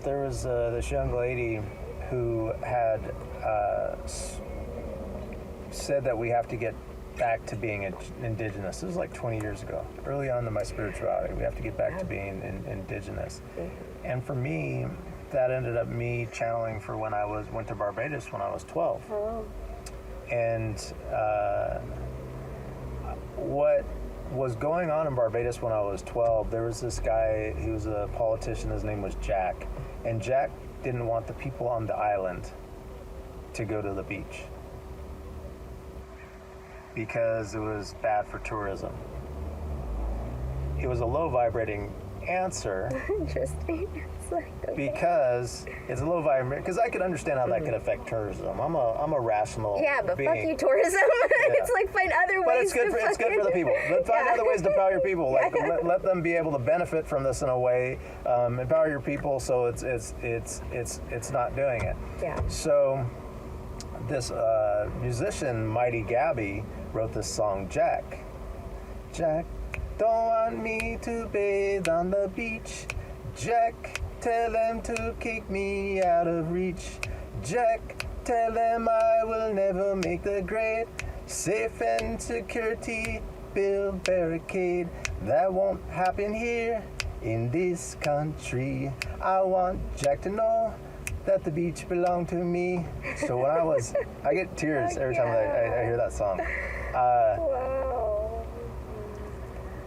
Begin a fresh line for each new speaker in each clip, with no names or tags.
there was this young lady who had said that we have to get back to being indigenous. This was like 20 years ago, early on in my spirituality. We have to get back to being indigenous. And for me, that ended up me channeling for when I went to Barbados when I was 12.
Oh.
And what was going on in Barbados when I was 12, there was this guy, he was a politician, his name was Jack. And Jack didn't want the people on the island to go to the beach because it was bad for tourism. It was a low vibrating answer.
Interesting. It's like, okay.
Because it's a low vibrating, because I could understand how that could affect tourism. I'm a rational
but
being.
fuck you, tourism. It's like find other ways.
But it's good for the people. Find other ways to empower your people. Like let them be able to benefit from this in a way. Empower your people so it's not doing it.
Yeah.
So this musician, Mighty Gabby, wrote this song, Jack. Jack don't want me to bathe on the beach. Jack, tell them to kick me out of reach. Jack, tell them I will never make the grade. Safe and security, build barricade. That won't happen here in this country. I want Jack to know that the beach belonged to me. So when I get tears every time I hear that song.
Wow.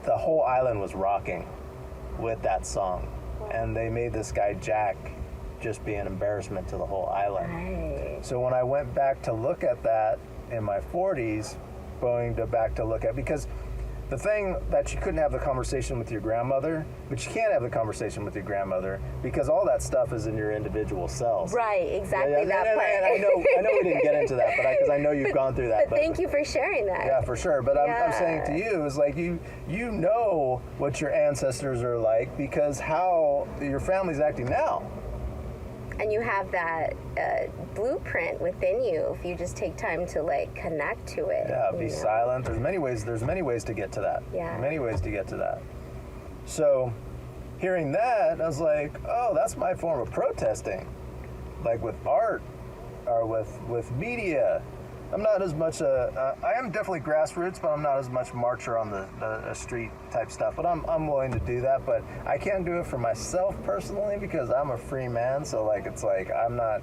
The whole island was rocking with that song. And they made this guy Jack just be an embarrassment to the whole island.
Right.
So when I went back to look at that in my 40s, back to look at, because the thing that you couldn't have the conversation with your grandmother, but you can't have the conversation with your grandmother because all that stuff is in your individual cells.
Right, exactly
and
that part.
And I know we didn't get into that, but because I know you've gone through that.
But thank you for sharing that.
Yeah, for sure. But I'm saying to you is like you know what your ancestors are like because how your family's acting now.
And you have that blueprint within you if you just take time to like connect to it.
Yeah, be silent. There's many ways to get to that.
Yeah.
Many ways to get to that. So hearing that, I was like, oh, that's my form of protesting. Like with art or with media. I'm not as much I am definitely grassroots, but I'm not as much marcher on the street type stuff. But I'm willing to do that. But I can't do it for myself personally because I'm a free man. So like it's like I'm not.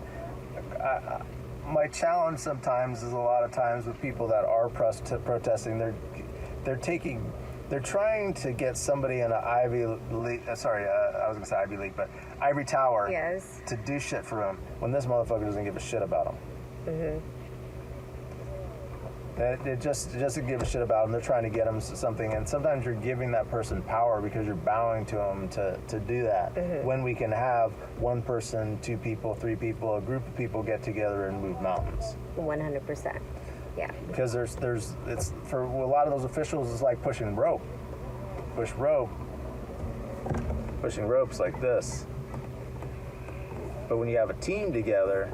My challenge sometimes is a lot of times with people that are protesting. They're trying to get somebody in an Ivy League. I was gonna say Ivy League, but Ivory Tower.
Yes.
To do shit for them when this motherfucker doesn't give a shit about them.
Mm-hmm.
It just doesn't give a shit about them. They're trying to get them something, and sometimes you're giving that person power because you're bowing to them to do that.
Mm-hmm.
When we can have one person, two people, three people, a group of people get together and move mountains.
100%. Yeah.
Because it's for a lot of those officials, it's like pushing rope. Pushing ropes like this. But when you have a team together,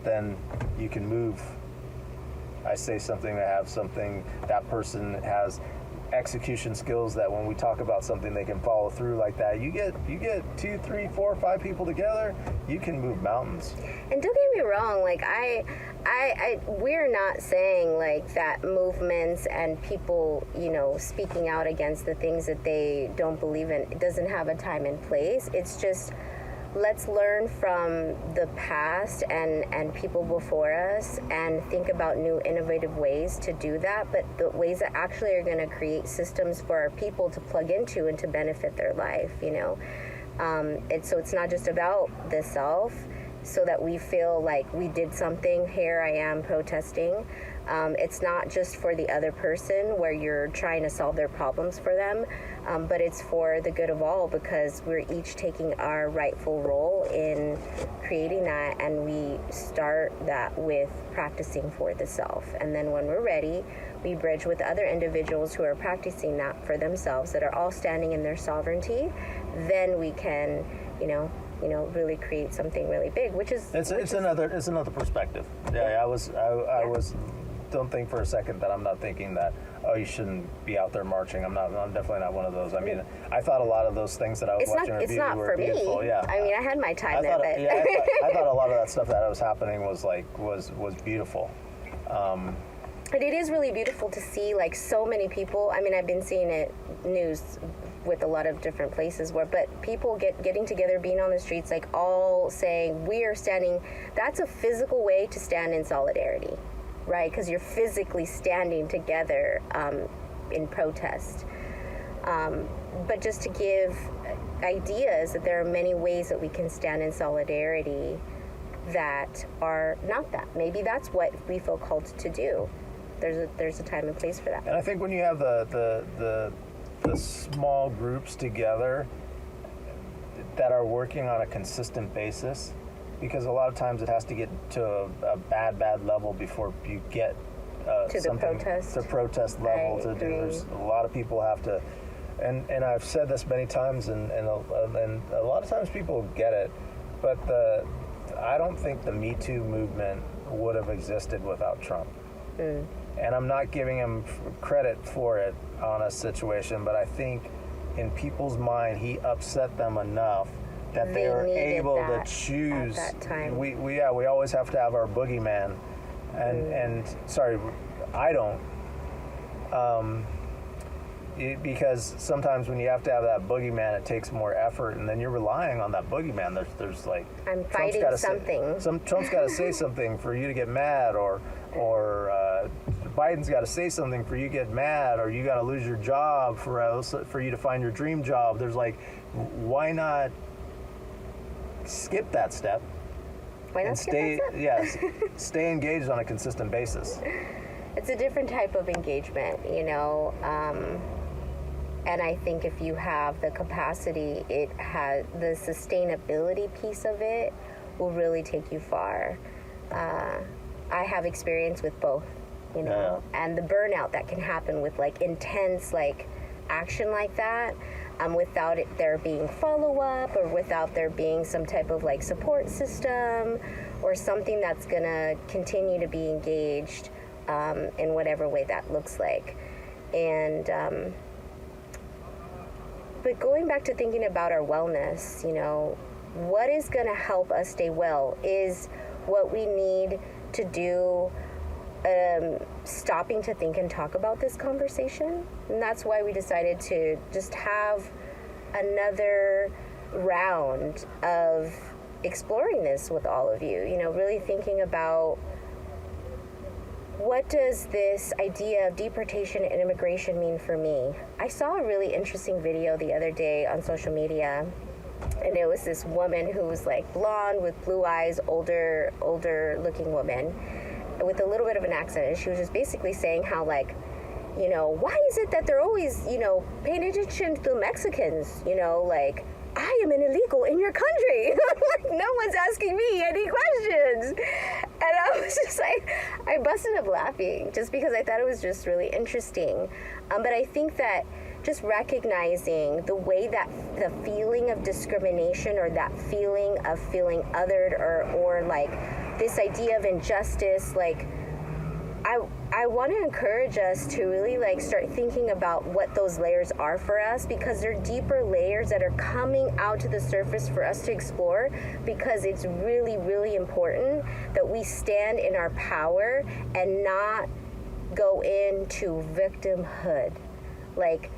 then you can move. I say something, I have something, that person has execution skills that when we talk about something they can follow through like that. You get 2, 3, 4, 5 people together, you can move mountains.
And don't get me wrong, like we're not saying like that movements and people, speaking out against the things that they don't believe in, it doesn't have a time and place. It's just let's learn from the past and people before us and think about new innovative ways to do that, but the ways that actually are going to create systems for our people to plug into and to benefit their life, so it's not just about the self so that we feel like we did something, here I am protesting. It's not just for the other person where you're trying to solve their problems for them, but it's for the good of all because we're each taking our rightful role in creating that, and we start that with practicing for the self. And then when we're ready, we bridge with other individuals who are practicing that for themselves, that are all standing in their sovereignty. Then we can, really create something really big, which is
it's another perspective. Yeah, I was don't think for a second that I'm not thinking that, oh, you shouldn't be out there marching. I'm definitely not one of those. I mean, I thought a lot of those things that I was watching
it's not
were
for
beautiful.
me.
Yeah.
I mean, I had my time
I
of it.
I thought a lot of that stuff that was happening was beautiful.
But it is really beautiful to see like so many people. I mean, I've been seeing it news with a lot of different places but people getting together, being on the streets, like all saying we are standing. That's a physical way to stand in solidarity, right? Because you're physically standing together in protest. But just to give ideas that there are many ways that we can stand in solidarity that are not that. Maybe that's what we feel called to do. There's a time and place for that.
And I think when you have the small groups together that are working on a consistent basis, because a lot of times it has to get to a bad level before you get
to the
protest level to do. There's a lot of people have to, and I've said this many times, and a lot of times people get it, but I don't think the Me Too movement would have existed without Trump. And I'm not giving him credit for it on a situation, but I think in people's mind, he upset them enough that they were able to choose.
At that time.
We always have to have our boogeyman, and sorry, I don't. Because sometimes when you have to have that boogeyman, it takes more effort, and then you're relying on that boogeyman. There's like
I'm fighting something.
Trump's got to say something for you to get mad, or Biden's got to say something for you to get mad, or you got to lose your job for you to find your dream job. There's like, why not skip that step?
Why not
and
skip
stay?
that step?
Yes, stay engaged on a consistent basis.
It's a different type of engagement, you know. And I think if you have the capacity, it has the sustainability piece of it will really take you far. I have experience with both, you know, and the burnout that can happen with like intense like action like that, without it there being follow-up, or without there being some type of like support system or something that's gonna continue to be engaged in whatever way that looks like. And but going back to thinking about our wellness, you know, what is going to help us stay well is what we need to do, stopping to think and talk about this conversation. And that's why we decided to just have another round of exploring this with all of you, you know, really thinking about what does this idea of deportation and immigration mean for me? I saw a really interesting video the other day on social media, and it was this woman who was like blonde with blue eyes, older looking woman with a little bit of an accent. And she was just basically saying how, like, you know, why is it that they're always, you know, paying attention to the Mexicans, you know, like, I am an illegal in your country. Like, no one's asking me any questions. And I was just like, I busted up laughing just because I thought it was just really interesting. But I think that just recognizing the way that the feeling of discrimination, or that feeling of feeling othered, or like this idea of injustice, like, I want to encourage us to really like start thinking about what those layers are for us, because they're deeper layers that are coming out to the surface for us to explore, because it's really, really important that we stand in our power and not go into victimhood. Like,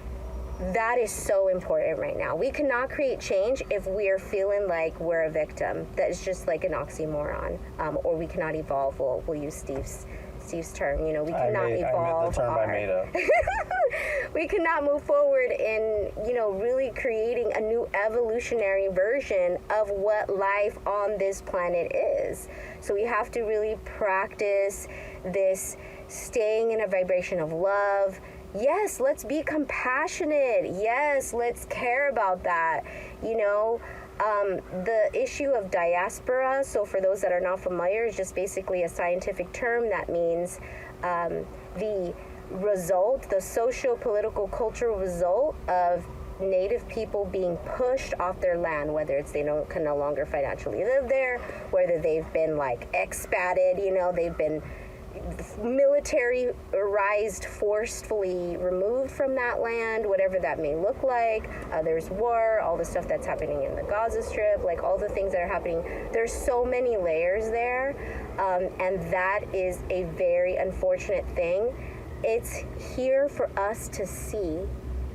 that is so important right now. We cannot create change if we're feeling like we're a victim. That is just like an oxymoron. Or we cannot evolve. We'll use Steve's term. You know, we cannot evolve.
I made the term I made up.
We cannot move forward in, you know, really creating a new evolutionary version of what life on this planet is. So we have to really practice this staying in a vibration of love. Yes, let's be compassionate. Yes, let's care about that. You know, the issue of diaspora, so for those that are not familiar, is just basically a scientific term that means the result, the socio-political cultural result of Native people being pushed off their land, whether it's they can no longer financially live there, whether they've been like expatted, you know, they've been militarized, forcefully removed from that land, whatever that may look like. There's war, all the stuff that's happening in the Gaza Strip, like all the things that are happening. There's so many layers there, and that is a very unfortunate thing. It's here for us to see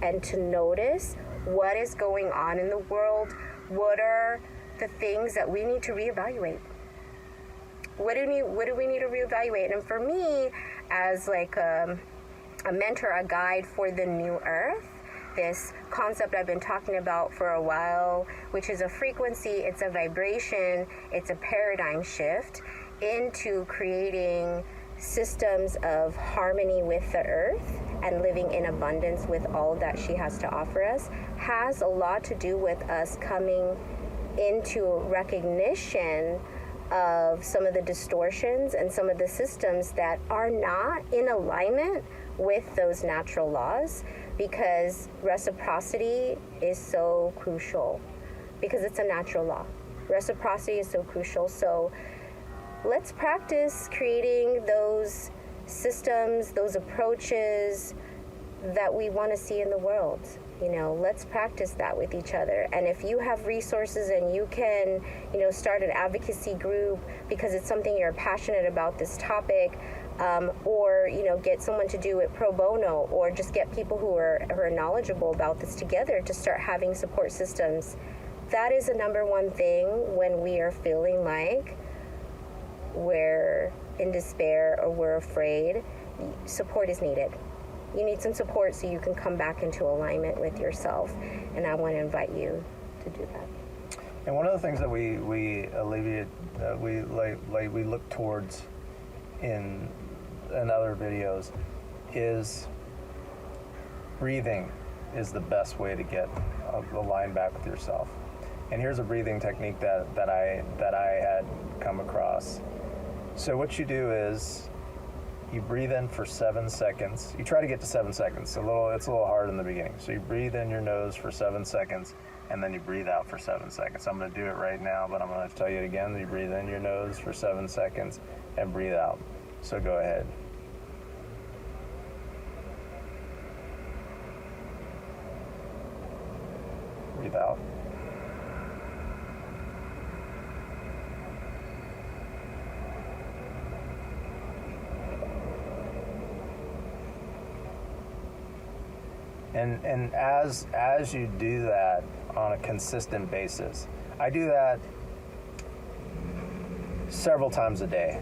and to notice what is going on in the world. What are the things that we need to reevaluate? What do we need to reevaluate? And for me, as like a mentor, a guide for the new earth, this concept I've been talking about for a while, which is a frequency, it's a vibration, it's a paradigm shift into creating systems of harmony with the earth and living in abundance with all that she has to offer us, has a lot to do with us coming into recognition of some of the distortions and some of the systems that are not in alignment with those natural laws, because reciprocity is so crucial, because it's a natural law. Reciprocity is so crucial. So let's practice creating those systems, those approaches that we want to see in the world. You know, let's practice that with each other. And if you have resources and you can, you know, start an advocacy group because it's something you're passionate about, this topic, or, you know, get someone to do it pro bono, or just get people who are knowledgeable about this together to start having support systems. That is the number one thing when we are feeling like we're in despair or we're afraid. Support is needed. You need some support so you can come back into alignment with yourself, and I want to invite you to do that.
And one of the things that we alleviate, we look towards in other videos is breathing is the best way to get aligned back with yourself. And here's a breathing technique that I had come across. So what you do is you breathe in for 7 seconds. You try to get to 7 seconds. It's a little hard in the beginning. So you breathe in your nose for 7 seconds, and then you breathe out for 7 seconds. I'm going to do it right now, but I'm going to tell you it again. You breathe in your nose for 7 seconds and breathe out. So go ahead. Breathe out. And as you do that on a consistent basis, I do that several times a day,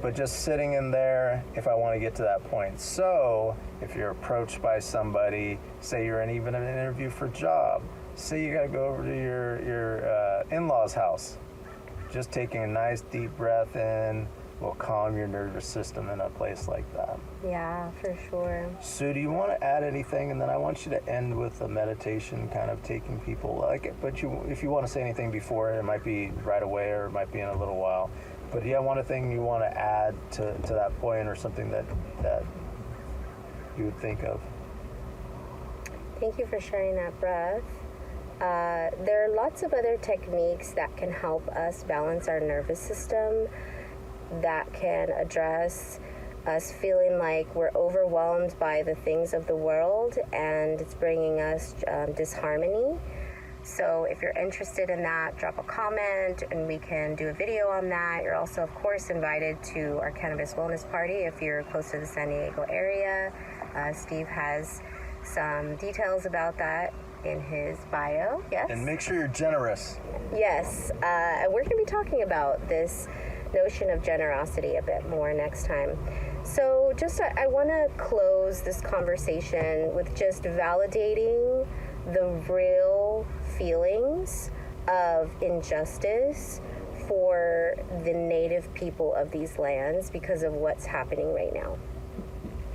but just sitting in there if I want to get to that point. So if you're approached by somebody, say you're in even an interview for a job, say you got to go over to your in-laws' house, just taking a nice deep breath in will calm your nervous system in a place like that.
Yeah, for sure.
Sue, do you want to add anything? And then I want you to end with a meditation, kind of taking people like it. But if you want to say anything before, it might be right away or it might be in a little while. But do you have one thing you want to add to that point, or something that you would think of?
Thank you for sharing that breath. There are lots of other techniques that can help us balance our nervous system, that can address us feeling like we're overwhelmed by the things of the world and it's bringing us disharmony. So if you're interested in that, drop a comment and we can do a video on that. You're also, of course, invited to our Cannabis Wellness Party if you're close to the San Diego area. Steve has some details about that in his bio. Yes.
And make sure you're generous.
Yes. And we're going to be talking about this notion of generosity a bit more next time. So I want to close this conversation with just validating the real feelings of injustice for the native people of these lands because of what's happening right now.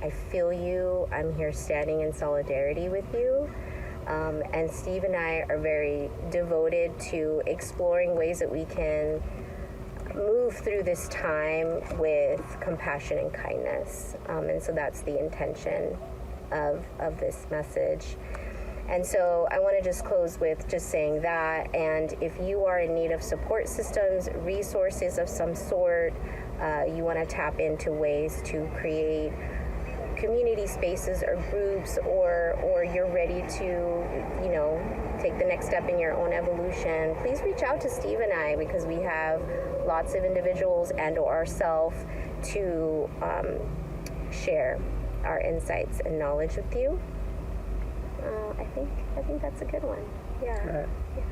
I feel you. I'm here standing in solidarity with you. And Steve and I are very devoted to exploring ways that we can move through this time with compassion and kindness. And so that's the intention of this message. And so I want to just close with just saying that. And if you are in need of support systems, resources of some sort, you want to tap into ways to create community spaces or groups, or you're ready to, you know, take the next step in your own evolution, please reach out to Steve and I, because we have lots of individuals and or ourselves to share our insights and knowledge with you. I think that's a good one. Yeah.
Right.
Yeah.